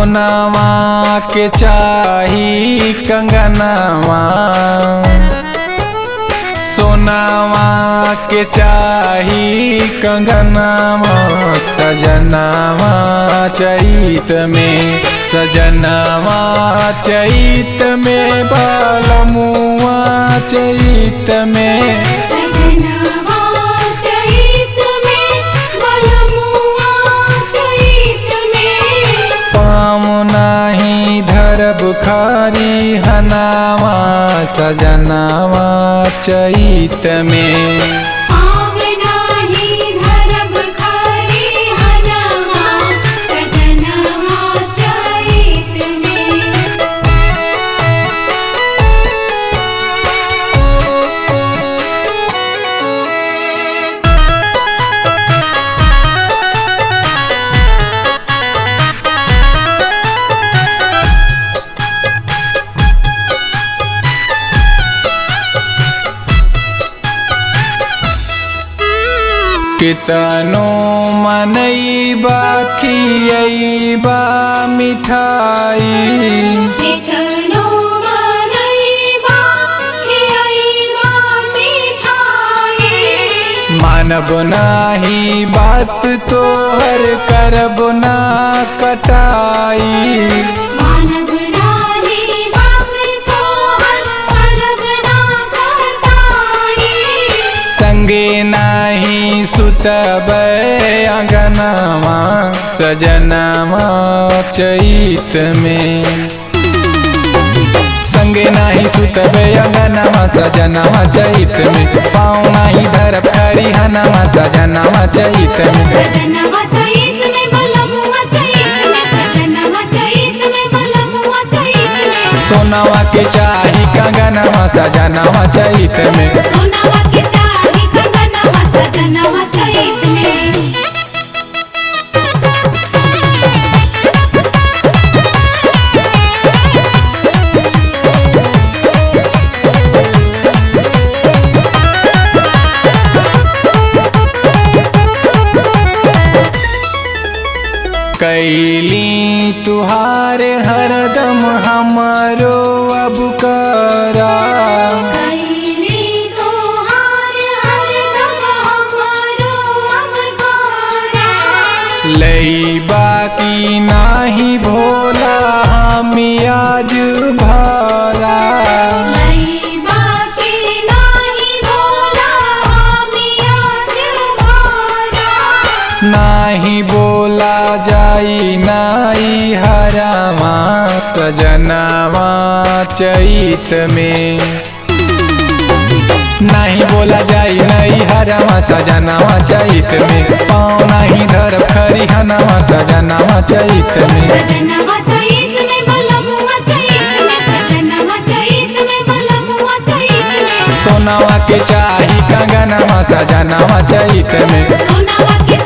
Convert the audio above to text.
सोनावा के चाही कंगनवा, सोनावा के चाही कंगनवा, सजनवा चैत में, सजनवा चैत में, बालमुआ चैत में, सजनवा चैत में, बालमुआ चैत में। पाँव नाही धरब खारी हनावा, सजनवा चैत में। पाँव नाही धरब खारी हनवा, सजनवा चैत में। कितनो मनैबा खियैबा मिठाई, कितनो मनैबा खियैबा मिठाई। मानब नाही बात तोहर करब ना कटाई, मानब नाही बात तोहर करब ना कटाई। संगे नाही सुतब अंगनवा, सजनवा चैत में। संगे नाही सुतब अंगनवा, सजनवा चैत में। पाँव नाही धरब खरिहनवा, सजनवा चैत में। सजनवा चैत में, बालमुआ चैत में, सजनवा चैत में, बालमुआ चैत में। सोनावा के चाही कंगनवा, सजनवा चैत में। सोनावा के चाही कंगनवा, सजनवा चैत में। कैली तुहार हरदम हमरो अब करा, कैली तोहार हरदम हमरो अब करा। लैबा की नाही भोला हम आज भरा, लैबा की नाही भोला हम आज भरा। नाही बोला जाई नाई हरावा, सजनवा चैत में। नहीं बोला जाई नहीं हरावा, सजनवा चैत में। पाँव नहीं धरब खरिहनवा, सजनवा चैत में। सजनवा चैत में, बालमुआ चैत में, सजनवा चैत में, बालमुआ चैत में। सोनावा के चाही कंगनवा, सजनवा चैत में। सोनावा के